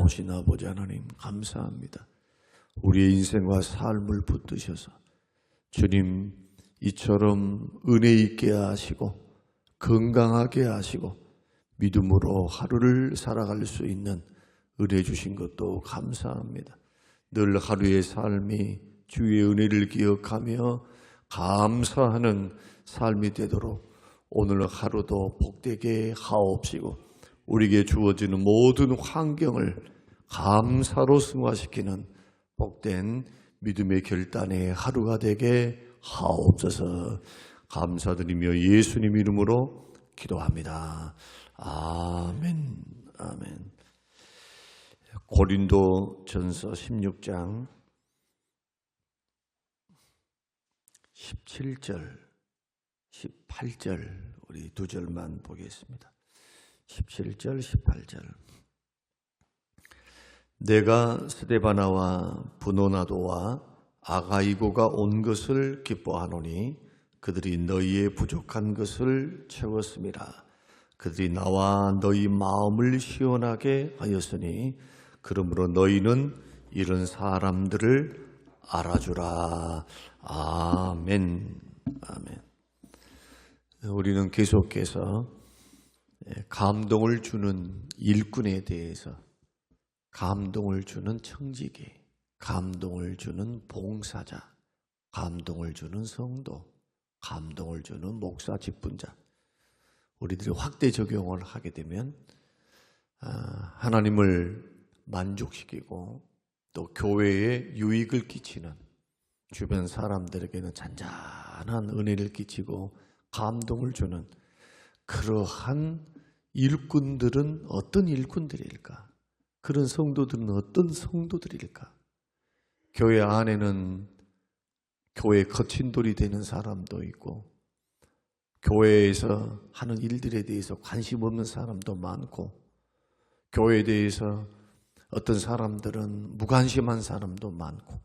살아오신 아버지 하나님 감사합니다. 우리의 인생과 삶을 붙드셔서 주님 이처럼 은혜 있게 하시고 건강하게 하시고 믿음으로 하루를 살아갈 수 있는 은혜 주신 것도 감사합니다. 늘 하루의 삶이 주의 은혜를 기억하며 감사하는 삶이 되도록 오늘 하루도 복되게 하옵시고 우리에게 주어지는 모든 환경을 감사로 승화시키는 복된 믿음의 결단의 하루가 되게 하옵소서. 감사드리며 예수님 이름으로 기도합니다. 아멘. 아멘. 고린도전서 16장 17절 18절 우리 두 절만 보겠습니다. 17절 18절 내가 스데바나와 브노나도와 아가이고가 온 것을 기뻐하노니 그들이 너희의 부족한 것을 채웠음이라. 그들이 나와 너희 마음을 시원하게 하였으니 그러므로 너희는 이런 사람들을 알아주라. 아멘. 아멘. 우리는 계속해서 감동을 주는 일꾼에 대해서, 감동을 주는 청지기, 감동을 주는 봉사자, 감동을 주는 성도, 감동을 주는 목사 직분자, 우리들이 확대 적용을 하게 되면 하나님을 만족시키고 또 교회에 유익을 끼치는, 주변 사람들에게는 잔잔한 은혜를 끼치고 감동을 주는 그러한 일꾼들은 어떤 일꾼들일까? 그런 성도들은 어떤 성도들일까? 교회 안에는 교회 거친 돌이 되는 사람도 있고 교회에서 하는 일들에 대해서 관심 없는 사람도 많고 교회에 대해서 어떤 사람들은 무관심한 사람도 많고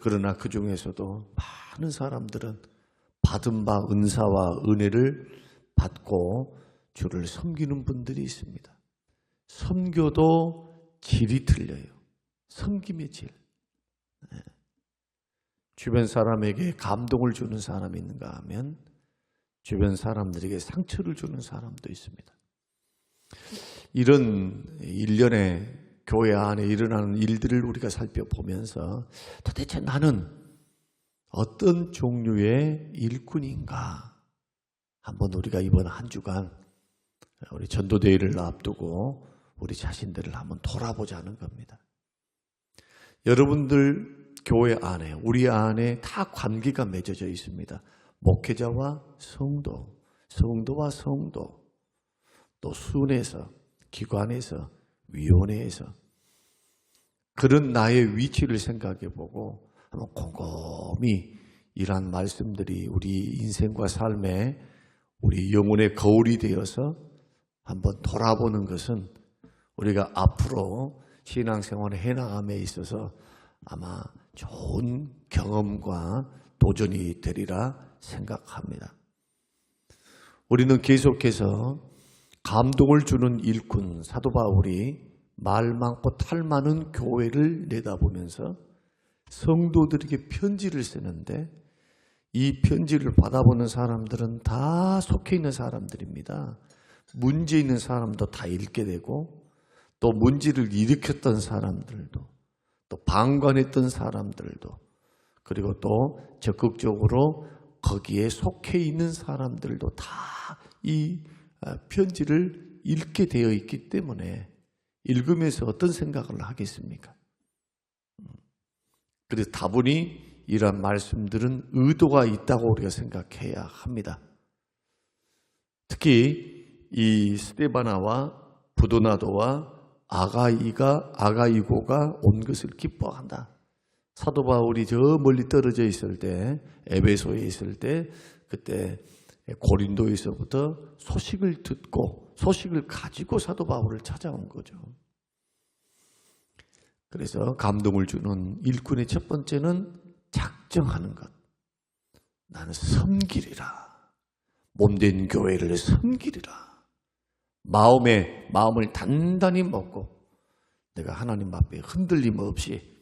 그러나 그 중에서도 많은 사람들은 받은 바 은사와 은혜를 받고 주를 섬기는 분들이 있습니다. 섬겨도 질이 틀려요. 섬김의 질. 주변 사람에게 감동을 주는 사람이 있는가 하면 주변 사람들에게 상처를 주는 사람도 있습니다. 이런 일련의 교회 안에 일어나는 일들을 우리가 살펴보면서 도대체 나는 어떤 종류의 일꾼인가? 한번 우리가 이번 한 주간 우리 전도대회를 앞두고 우리 자신들을 한번 돌아보자는 겁니다. 여러분들 교회 안에, 우리 안에 다 관계가 맺어져 있습니다. 목회자와 성도, 성도와 성도, 또 순회에서, 기관에서, 위원회에서 그런 나의 위치를 생각해 보고 한번 곰곰이 이러한 말씀들이 우리 인생과 삶에 우리 영혼의 거울이 되어서 한번 돌아보는 것은 우리가 앞으로 신앙생활을 해나감에 있어서 아마 좋은 경험과 도전이 되리라 생각합니다. 우리는 계속해서 감동을 주는 일꾼 사도 바울이 말 많고 탈 많은 교회를 내다보면서 성도들에게 편지를 쓰는데 이 편지를 받아보는 사람들은 다 속해 있는 사람들입니다. 문제 있는 사람도 다 읽게 되고 또 문제를 일으켰던 사람들도 또 방관했던 사람들도 그리고 또 적극적으로 거기에 속해 있는 사람들도 다 이 편지를 읽게 되어 있기 때문에 읽으면서 어떤 생각을 하겠습니까? 그래서 다분히 이러한 말씀들은 의도가 있다고 우리가 생각해야 합니다. 특히 이 스데바나와 브도나도와 아가이고가 온 것을 기뻐한다. 사도 바울이 저 멀리 떨어져 있을 때, 에베소에 있을 때, 그때 고린도에서부터 소식을 듣고 소식을 가지고 사도 바울을 찾아온 거죠. 그래서 감동을 주는 일꾼의 첫 번째는 작정하는 것. 나는 섬기리라. 몸된 교회를 섬기리라. 마음을 단단히 먹고 내가 하나님 앞에 흔들림 없이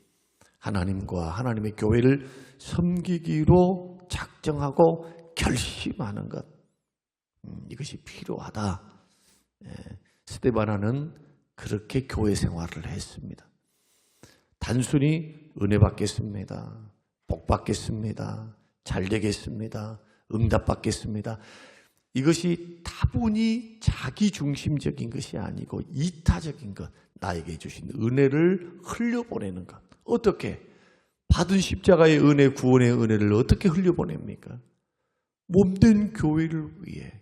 하나님과 하나님의 교회를 섬기기로 작정하고 결심하는 것, 이것이 필요하다. 스데바나는 그렇게 교회 생활을 했습니다. 단순히 은혜 받겠습니다, 복 받겠습니다, 잘 되겠습니다, 응답 받겠습니다, 이것이 다분히 자기중심적인 것이 아니고 이타적인 것, 나에게 주신 은혜를 흘려보내는 것. 어떻게? 받은 십자가의 은혜, 구원의 은혜를 어떻게 흘려보냅니까? 몸된 교회를 위해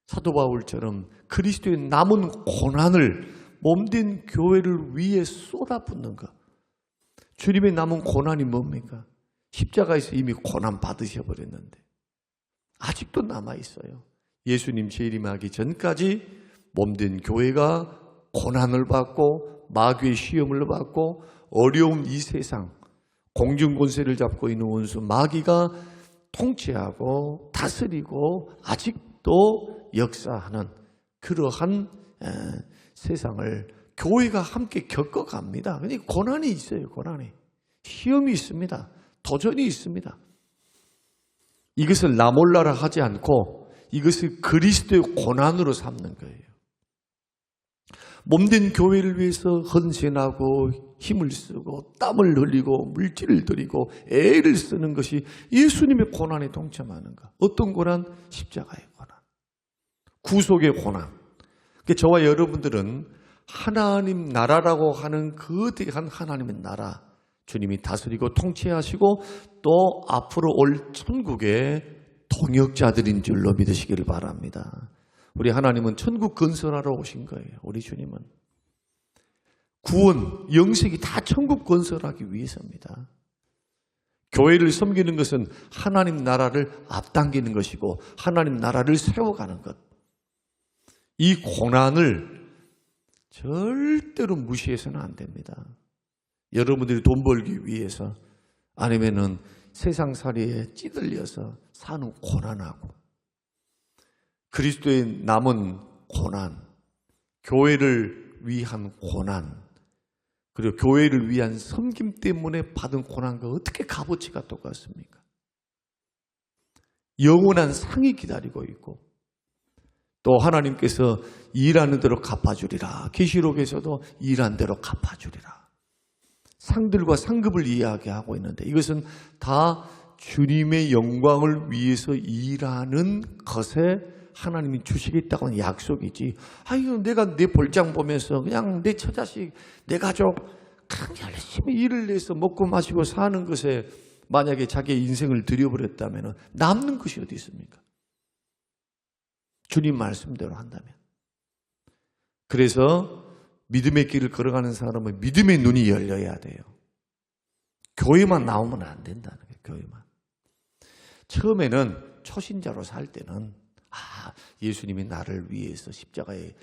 사도 바울처럼 그리스도의 남은 고난을 몸된 교회를 위해 쏟아붓는 것. 주님의 남은 고난이 뭡니까? 십자가에서 이미 고난 받으셔버렸는데 아직도 남아있어요. 예수님 재림하기 전까지 몸된 교회가 고난을 받고 마귀의 시험을 받고 어려운 이 세상, 공중권세를 잡고 있는 원수 마귀가 통치하고 다스리고 아직도 역사하는 그러한 세상을 교회가 함께 겪어갑니다. 그러니까 고난이 있어요. 고난이. 시험이 있습니다. 도전이 있습니다. 이것을 나 몰라라 하지 않고 이것을 그리스도의 고난으로 삼는 거예요. 몸된 교회를 위해서 헌신하고 힘을 쓰고 땀을 흘리고 물질을 들이고 애를 쓰는 것이 예수님의 고난에 동참하는 것. 어떤 고난? 십자가의 고난. 구속의 고난. 저와 여러분들은 하나님 나라라고 하는 거대한 하나님의 나라, 주님이 다스리고 통치하시고 또 앞으로 올 천국의 동역자들인 줄로 믿으시기를 바랍니다. 우리 하나님은 천국 건설하러 오신 거예요. 우리 주님은 구원, 영생이 다 천국 건설하기 위해서입니다. 교회를 섬기는 것은 하나님 나라를 앞당기는 것이고 하나님 나라를 세워가는 것. 이 고난을 절대로 무시해서는 안 됩니다. 여러분들이 돈 벌기 위해서 아니면은 세상살이에 찌들려서 사는 고난하고 그리스도의 남은 고난, 교회를 위한 고난, 그리고 교회를 위한 섬김 때문에 받은 고난과 어떻게 값어치가 똑같습니까? 영원한 상이 기다리고 있고 또 하나님께서 일하는 대로 갚아주리라. 계시록에서도 일한 대로 갚아주리라. 상들과 상급을 이야기하고 있는데 이것은 다 주님의 영광을 위해서 일하는 것에 하나님이 주시겠다고 하는 약속이지. 아유, 내가 내 볼장 보면서 그냥 내 처자식, 내 가족 그냥 열심히 일을 해서 먹고 마시고 사는 것에 만약에 자기의 인생을 들여버렸다면 남는 것이 어디 있습니까? 주님 말씀대로 한다면. 그래서 믿음의 길을 걸어가는 사람은 믿음의 눈이 열려야 돼요. 교회만 나오면 안 된다는 거예요. 교회만. 처음에는 초신자로 살 때는 예수님이 나를 위해서 십자가에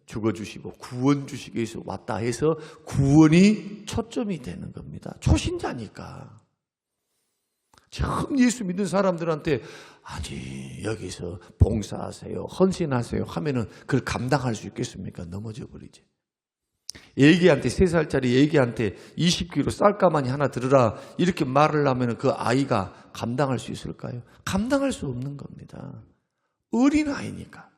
죽어주시고 구원 주시기 위해서 왔다 해서 구원이 초점이 되는 겁니다. 초신자니까. 처음 예수 믿는 사람들한테 아니 여기서 봉사하세요, 헌신하세요 하면은 그걸 감당할 수 있겠습니까? 넘어져 버리지. 애기한테 3살짜리 애기한테 20kg 쌀가마니 하나 들으라 이렇게 말을 하면 그 아이가 감당할 수 있을까요? 감당할 수 없는 겁니다. 어린아이니까.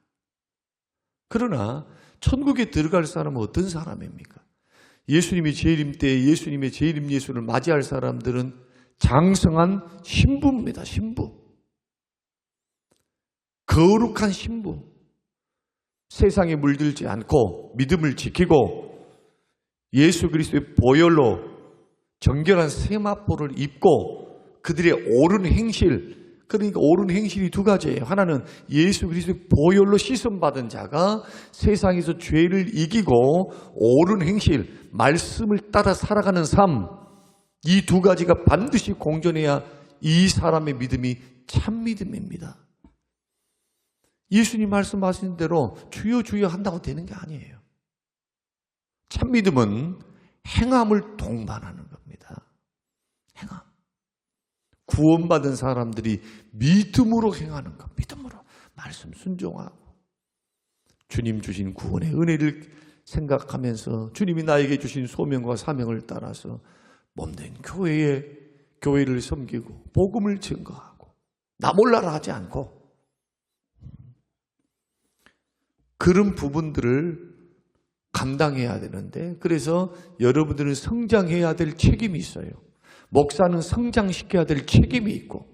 그러나 천국에 들어갈 사람은 어떤 사람입니까? 예수님이 재림 때 예수님의 재림 예수를 맞이할 사람들은 장성한 신부입니다. 신부. 거룩한 신부. 세상에 물들지 않고 믿음을 지키고 예수 그리스도의 보혈로 정결한 세마포를 입고 그들의 옳은 행실, 그러니까 옳은 행실이 두 가지예요. 하나는 예수 그리스도의 보혈로 씻음받은 자가 세상에서 죄를 이기고 옳은 행실, 말씀을 따라 살아가는 삶, 이 두 가지가 반드시 공존해야 이 사람의 믿음이 참 믿음입니다. 예수님 말씀하신 대로 주여 주여 한다고 되는 게 아니에요. 참 믿음은 행함을 동반하는 겁니다. 행함. 구원받은 사람들이 믿음으로 행하는 것. 믿음으로. 말씀 순종하고 주님 주신 구원의 은혜를 생각하면서 주님이 나에게 주신 소명과 사명을 따라서 몸된 교회를 섬기고 복음을 증거하고 나 몰라라 하지 않고 그런 부분들을 감당해야 되는데, 그래서 여러분들은 성장해야 될 책임이 있어요. 목사는 성장시켜야 될 책임이 있고,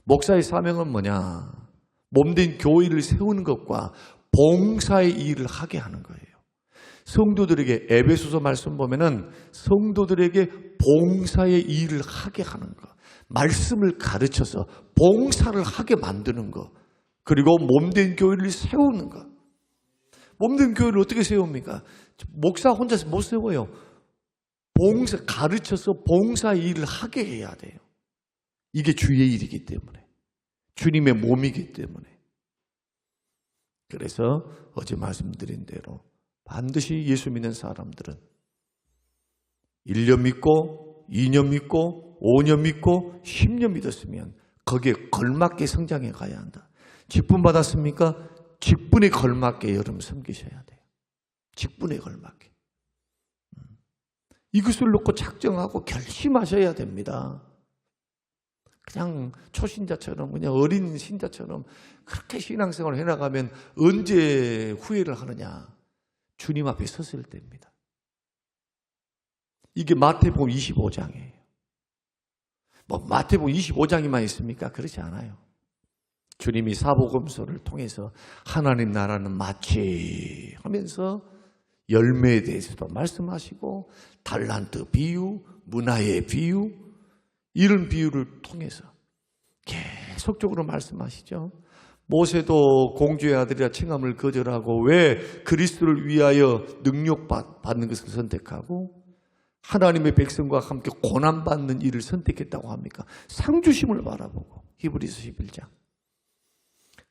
목사의 사명은 뭐냐? 몸된 교회를 세우는 것과 봉사의 일을 하게 하는 거예요. 성도들에게, 에베소서 말씀 보면은 성도들에게 봉사의 일을 하게 하는 것, 말씀을 가르쳐서 봉사를 하게 만드는 것, 그리고 몸된 교회를 세우는 것. 몸된 교회를 어떻게 세웁니까? 목사 혼자서 못 세워요. 가르쳐서 봉사의 일을 하게 해야 돼요. 이게 주의 일이기 때문에, 주님의 몸이기 때문에. 그래서 어제 말씀드린 대로 반드시 예수 믿는 사람들은 1년 믿고 2년 믿고 5년 믿고 10년 믿었으면 거기에 걸맞게 성장해 가야 한다. 직분 받았습니까? 직분에 걸맞게 여러분 섬기셔야 돼요. 직분에 걸맞게. 이것을 놓고 작정하고 결심하셔야 됩니다. 그냥 초신자처럼, 그냥 어린 신자처럼 그렇게 신앙생활을 해나가면 언제 후회를 하느냐? 주님 앞에 섰을 때입니다. 이게 마태복음 25장이에요. 뭐 마태복음 25장이만 있습니까? 그렇지 않아요. 주님이 사복음서를 통해서 하나님 나라는 마치 하면서 열매에 대해서도 말씀하시고 달란트 비유, 문화의 비유, 이런 비유를 통해서 계속적으로 말씀하시죠. 모세도 공주의 아들이라 칭함을 거절하고 왜 그리스도를 위하여 능력받는 것을 선택하고 하나님의 백성과 함께 고난받는 일을 선택했다고 합니까? 상주심을 바라보고. 히브리서 11장.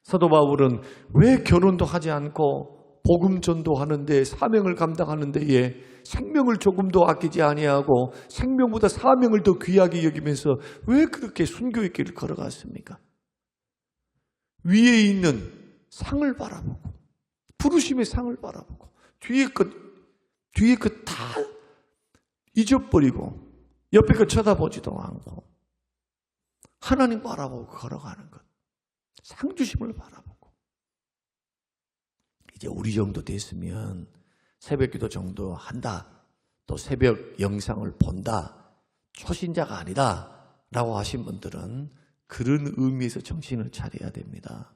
사도 바울은 왜 결혼도 하지 않고 복음 전도하는데 사명을 감당하는 데에 생명을 조금도 아끼지 아니하고 생명보다 사명을 더 귀하게 여기면서 왜 그렇게 순교의 길을 걸어갔습니까? 위에 있는 상을 바라보고 부르심의 상을 바라보고 뒤에 것 다 잊어버리고 옆에 것 쳐다보지도 않고 하나님 바라보고 걸어가는 것. 상주심을 바라보고. 이제 우리 정도 됐으면 새벽기도 정도 한다, 또 새벽 영상을 본다, 초신자가 아니다 라고 하신 분들은 그런 의미에서 정신을 차려야 됩니다.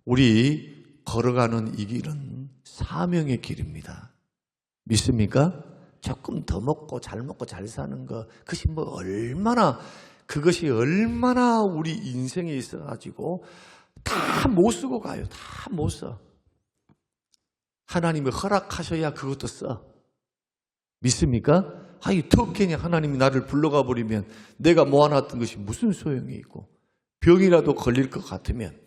우리 걸어가는 이 길은 사명의 길입니다. 믿습니까? 조금 더 먹고 잘 사는 거, 그것이 얼마나 우리 인생에 있어가지고 다 못 쓰고 가요. 다 못 써. 하나님이 허락하셔야 그것도 써. 믿습니까? 턱 괜히 하나님이 나를 불러가 버리면 내가 모아놨던 것이 무슨 소용이 있고, 병이라도 걸릴 것 같으면,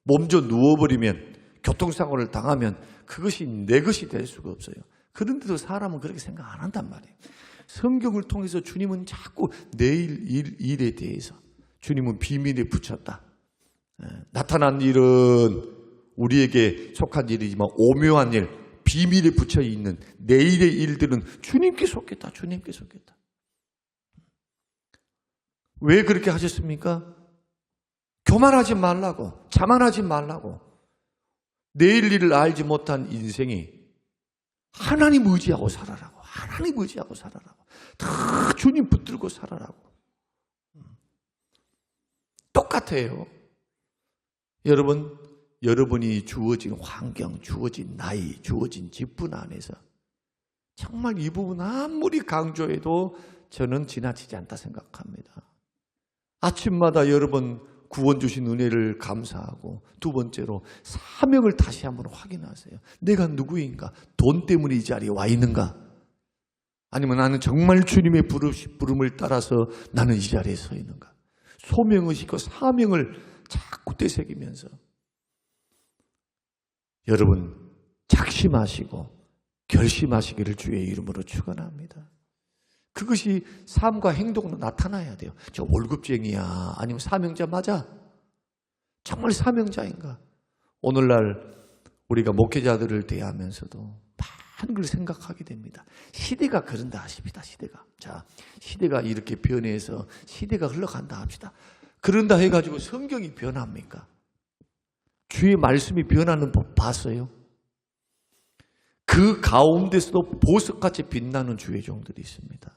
몸져 누워버리면, 교통사고를 당하면 그것이 내 것이 될 수가 없어요. 그런데도 사람은 그렇게 생각 안 한단 말이에요. 성경을 통해서 주님은 자꾸 내일 일에 대해서 주님은 비밀에 붙였다. 나타난 일은 우리에게 속한 일이지만 오묘한 일, 비밀에 붙여 있는 내일의 일들은 주님께 속했다. 주님께 속했다. 왜 그렇게 하셨습니까? 교만하지 말라고, 자만하지 말라고. 내일 일을 알지 못한 인생이 하나님 의지하고 살아라고. 하나님 의지하고 살아라고. 다 주님 붙들고 살아라고. 똑같아요. 여러분이 주어진 환경, 주어진 나이, 주어진 직분 안에서 정말 이 부분 아무리 강조해도 저는 지나치지 않다 생각합니다. 아침마다 여러분 구원 주신 은혜를 감사하고, 두 번째로 사명을 다시 한번 확인하세요. 내가 누구인가? 돈 때문에 이 자리에 와 있는가? 아니면 나는 정말 주님의 부름을 따라서 나는 이 자리에 서 있는가? 소명의식과 사명을 자꾸 되새기면서 여러분 작심하시고 결심하시기를 주의 이름으로 축원합니다. 그것이 삶과 행동으로 나타나야 돼요. 저 월급쟁이야? 아니면 사명자 맞아? 정말 사명자인가? 오늘날 우리가 목회자들을 대하면서도 하는 걸 생각하게 됩니다. 시대가 그런다 하십니다. 시대가. 자, 시대가 이렇게 변해서 시대가 흘러간다 합시다. 그런다 해가지고 성경이 변합니까? 주의 말씀이 변하는 법 봤어요? 그 가운데서도 보석같이 빛나는 주의 종들이 있습니다.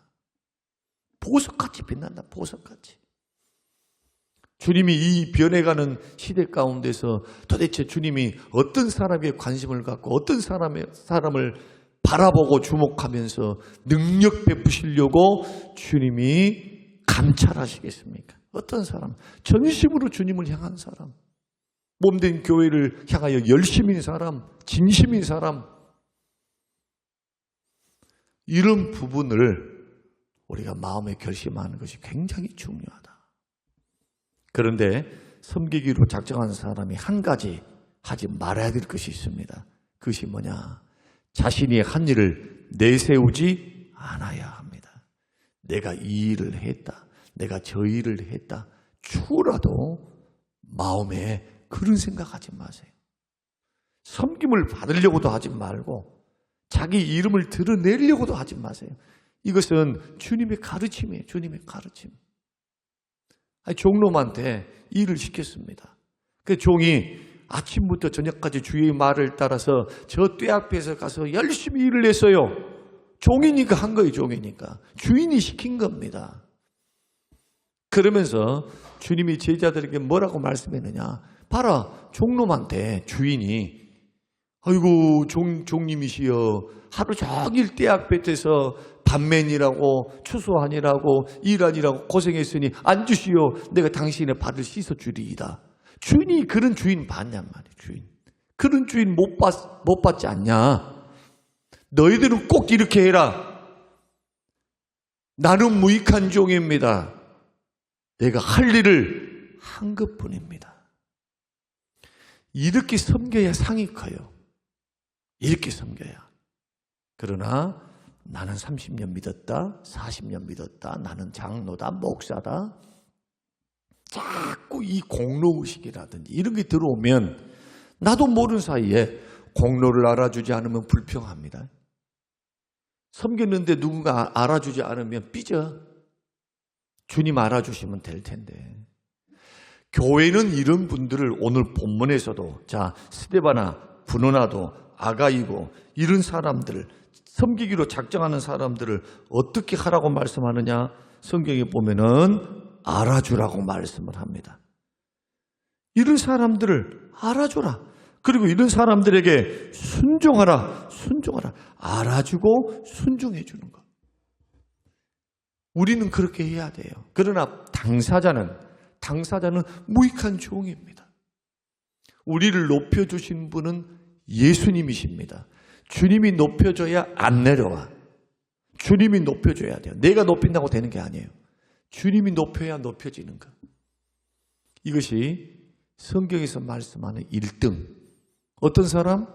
보석같이 빛난다. 보석같이. 주님이 이 변해가는 시대 가운데서 도대체 주님이 어떤 사람에 관심을 갖고 어떤 사람을 바라보고 주목하면서 능력 베푸시려고 주님이 감찰하시겠습니까? 어떤 사람? 전심으로 주님을 향한 사람, 몸된 교회를 향하여 열심인 사람, 진심인 사람, 이런 부분을 우리가 마음에 결심하는 것이 굉장히 중요하다. 그런데 섬기기로 작정한 사람이 한 가지 하지 말아야 될 것이 있습니다. 그것이 뭐냐? 자신이 한 일을 내세우지 않아야 합니다. 내가 이 일을 했다, 내가 저 일을 했다, 추라도 마음에 그런 생각하지 마세요. 섬김을 받으려고도 하지 말고 자기 이름을 드러내려고도 하지 마세요. 이것은 주님의 가르침이에요. 주님의 가르침. 종놈한테 일을 시켰습니다. 그 종이 아침부터 저녁까지 주의 말을 따라서 저 떼 앞에서 가서 열심히 일을 했어요. 종이니까 한 거예요. 종이니까. 주인이 시킨 겁니다. 그러면서 주님이 제자들에게 뭐라고 말씀했느냐? 봐라, 종놈한테 주인이 아이고 종님이시여, 하루 종일 떼 앞에서 반맨이라고 추수하니라고 일하니라고 고생했으니 앉으시오. 내가 당신의 발을 씻어주리이다. 주인이 그런 주인 봤냔 말이에요. 주인. 그런 주인 못 받지 않냐? 너희들은 꼭 이렇게 해라. 나는 무익한 종입니다. 내가 할 일을 한 것뿐입니다. 이렇게 섬겨야 상이 커요. 이렇게 섬겨야. 그러나 나는 30년 믿었다, 40년 믿었다, 나는 장로다, 목사다. 자꾸 이 공로의식이라든지 이런 게 들어오면 나도 모르는 사이에 공로를 알아주지 않으면 불평합니다. 섬겼는데 누군가 알아주지 않으면 삐져. 주님 알아주시면 될 텐데. 교회는 이런 분들을 오늘 본문에서도, 자, 스데바나 브노나도 아가이고 이런 사람들을, 섬기기로 작정하는 사람들을 어떻게 하라고 말씀하느냐? 성경에 보면은 알아주라고 말씀을 합니다. 이런 사람들을 알아줘라. 그리고 이런 사람들에게 순종하라. 순종하라. 알아주고 순종해 주는 것. 우리는 그렇게 해야 돼요. 그러나 당사자는 무익한 종입니다. 우리를 높여주신 분은 예수님이십니다. 주님이 높여줘야 안 내려와. 주님이 높여줘야 돼요. 내가 높인다고 되는 게 아니에요. 주님이 높여야 높여지는 것. 이것이 성경에서 말씀하는 1등. 어떤 사람?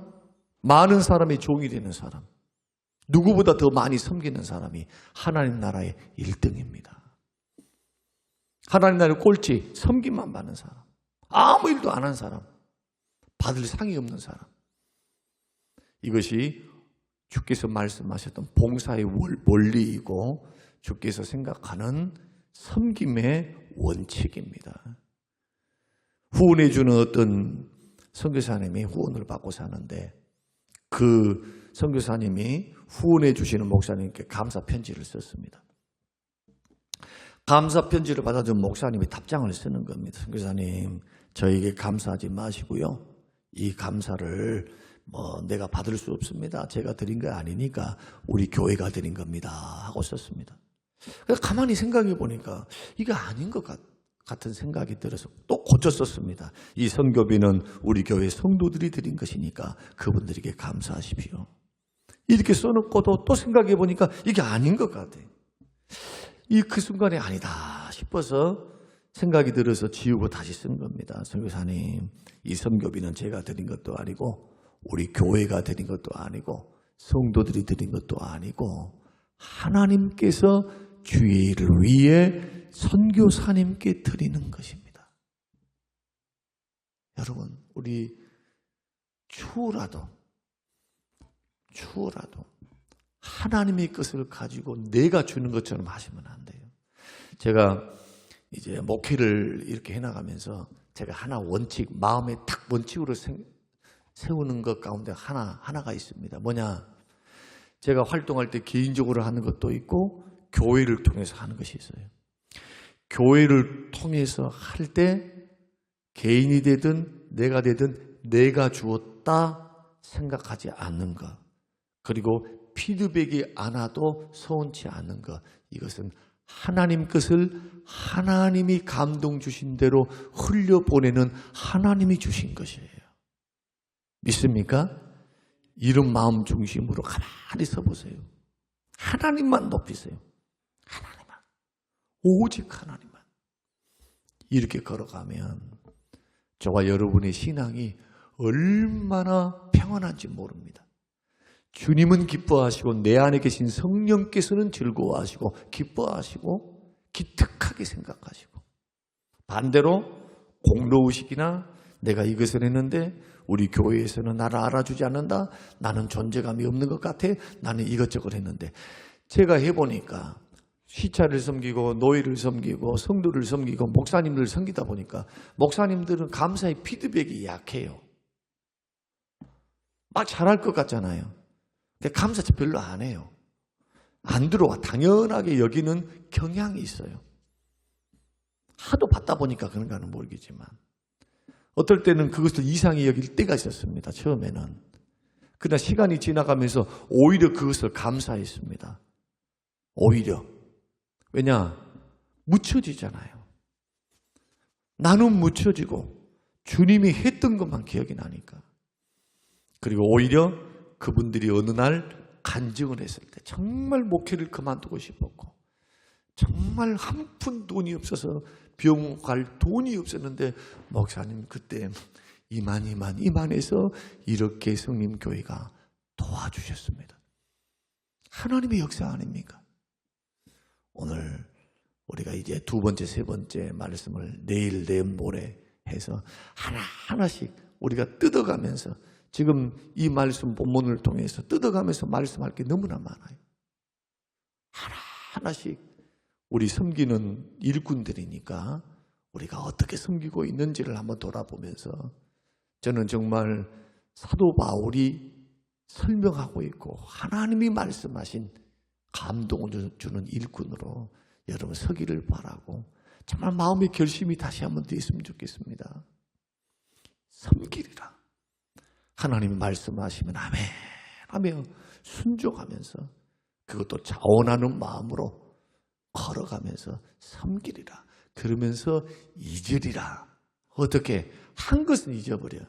많은 사람의 종이 되는 사람. 누구보다 더 많이 섬기는 사람이 하나님 나라의 1등입니다. 하나님 나라의 꼴찌, 섬김만 받는 사람. 아무 일도 안 한 사람. 받을 상이 없는 사람. 이것이 주께서 말씀하셨던 봉사의 원리이고 주께서 생각하는 섬김의 원칙입니다. 후원해 주는 어떤 선교사님이 후원을 받고 사는데 그 선교사님이 후원해 주시는 목사님께 감사 편지를 썼습니다. 감사 편지를 받아준 목사님이 답장을 쓰는 겁니다. 선교사님, 저에게 감사하지 마시고요. 이 감사를 내가 받을 수 없습니다. 제가 드린 거 아니니까 우리 교회가 드린 겁니다. 하고 썼습니다. 가만히 생각해 보니까 이게 아닌 것 같은 생각이 들어서 또 고쳐 썼습니다. 이 선교비는 우리 교회 성도들이 드린 것이니까 그분들에게 감사하십시오. 이렇게 써놓고도 또 생각해 보니까 이게 아닌 것 같아요. 그 순간에 아니다 싶어서 생각이 들어서 지우고 다시 쓴 겁니다. 선교사님, 이 선교비는 제가 드린 것도 아니고 우리 교회가 드린 것도 아니고 성도들이 드린 것도 아니고 하나님께서 주의 일을 위해 선교사님께 드리는 것입니다. 여러분, 우리 추라도 추워라도 하나님의 것을 가지고 내가 주는 것처럼 하시면 안 돼요. 제가 이제 목회를 이렇게 해나가면서 제가 하나 원칙, 마음에 딱 원칙으로 세우는 것 가운데 하나가 있습니다. 뭐냐? 제가 활동할 때 개인적으로 하는 것도 있고 교회를 통해서 하는 것이 있어요. 교회를 통해서 할 때 개인이 되든 내가 되든 내가 주었다 생각하지 않는 것, 그리고 피드백이 안 와도 서운치 않는 것, 이것은 하나님 것을 하나님이 감동 주신 대로 흘려보내는 하나님이 주신 것이에요. 믿습니까? 이런 마음 중심으로 가만히 서보세요. 하나님만 높이세요. 하나님만. 오직 하나님만. 이렇게 걸어가면 저와 여러분의 신앙이 얼마나 평안한지 모릅니다. 주님은 기뻐하시고 내 안에 계신 성령께서는 즐거워하시고 기뻐하시고 기특하게 생각하시고, 반대로 공로의식이나 내가 이것을 했는데 우리 교회에서는 나를 알아주지 않는다, 나는 존재감이 없는 것 같아, 나는 이것저것 했는데, 제가 해보니까 시차를 섬기고 노예를 섬기고 성도를 섬기고 목사님들을 섬기다 보니까 목사님들은 감사의 피드백이 약해요. 막 잘할 것 같잖아요. 근데 감사 별로 안 해요. 안 들어와. 당연하게 여기는 경향이 있어요. 하도 받다 보니까 그런가는 모르겠지만 어떨 때는 그것을 이상히 여길 때가 있었습니다. 처음에는. 그러나 시간이 지나가면서 오히려 그것을 감사했습니다. 오히려. 왜냐? 묻혀지잖아요. 나는 묻혀지고 주님이 했던 것만 기억이 나니까. 그리고 오히려 그분들이 어느 날 간증을 했을 때 정말 목회를 그만두고 싶었고 정말 한 푼 돈이 없어서 병원 갈 돈이 없었는데 목사님 그때 이만해서 이렇게 성림교회가 도와주셨습니다. 하나님의 역사 아닙니까? 오늘 우리가 이제 두 번째, 세 번째 말씀을 내일, 내일 모레 해서 하나하나씩 우리가 뜯어가면서 지금 이 말씀 본문을 통해서 뜯어가면서 말씀할 게 너무나 많아요. 하나하나씩 우리 섬기는 일꾼들이니까 우리가 어떻게 섬기고 있는지를 한번 돌아보면서 저는 정말 사도 바울이 설명하고 있고 하나님이 말씀하신 감동을 주는 일꾼으로 여러분 서기를 바라고 정말 마음의 결심이 다시 한번 되었으면 좋겠습니다. 섬기리라. 하나님이 말씀하시면 아멘 하며 순종하면서 그것도 자원하는 마음으로 걸어가면서 섬기리라. 그러면서 잊으리라. 어떻게? 한 것은 잊어버려.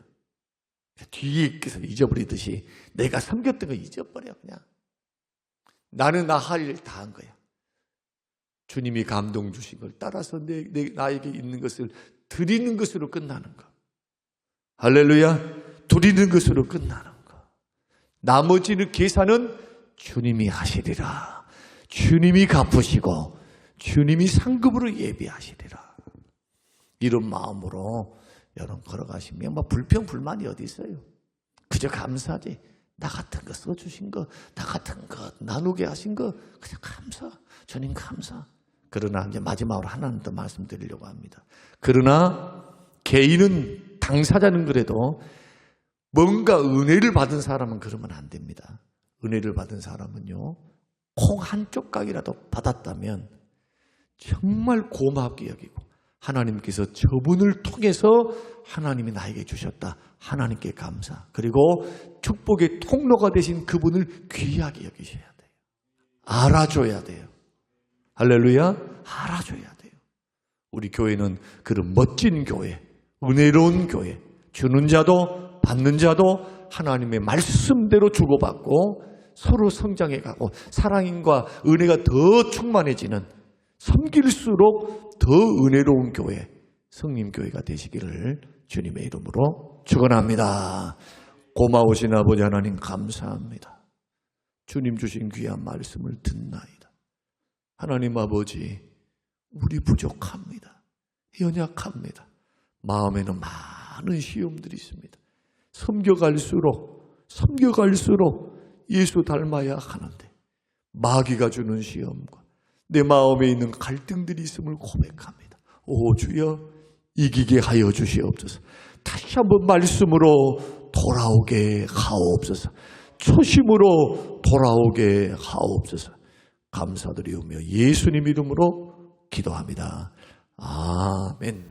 뒤에 있게서 잊어버리듯이 내가 섬겼던 거 잊어버려. 그냥 나는 나 할 일 다 한 거야. 주님이 감동 주신 걸 따라서 나에게 있는 것을 드리는 것으로 끝나는 거. 할렐루야. 드리는 것으로 끝나는 거. 나머지는 계산은 주님이 하시리라. 주님이 갚으시고 주님이 상급으로 예비하시리라. 이런 마음으로 여러분 걸어가시면 뭐 불평 불만이 어디 있어요? 그저 감사지. 나 같은 거 써주신 거, 나 같은 거 나누게 하신 거 그냥 감사. 주님 감사. 그러나 이제 마지막으로 하나는 더 말씀드리려고 합니다. 그러나 개인은 당사자는 그래도 뭔가 은혜를 받은 사람은 그러면 안 됩니다. 은혜를 받은 사람은요, 콩 한 쪽각이라도 받았다면 정말 고맙게 여기고 하나님께서 저분을 통해서 하나님이 나에게 주셨다. 하나님께 감사. 그리고 축복의 통로가 되신 그분을 귀하게 여기셔야 돼요. 알아줘야 돼요. 할렐루야. 알아줘야 돼요. 우리 교회는 그런 멋진 교회, 은혜로운 교회, 주는 자도 받는 자도 하나님의 말씀대로 주고받고 서로 성장해가고 사랑과 은혜가 더 충만해지는 섬길수록 더 은혜로운 교회, 성림교회가 되시기를 주님의 이름으로 축원합니다. 고마우신 아버지 하나님 감사합니다. 주님 주신 귀한 말씀을 듣나이다. 하나님 아버지, 우리 부족합니다. 연약합니다. 마음에는 많은 시험들이 있습니다. 섬겨갈수록 예수 닮아야 하는데 마귀가 주는 시험과 내 마음에 있는 갈등들이 있음을 고백합니다. 오 주여 이기게 하여 주시옵소서. 다시 한번 말씀으로 돌아오게 하옵소서. 초심으로 돌아오게 하옵소서. 감사드리오며 예수님 이름으로 기도합니다. 아멘.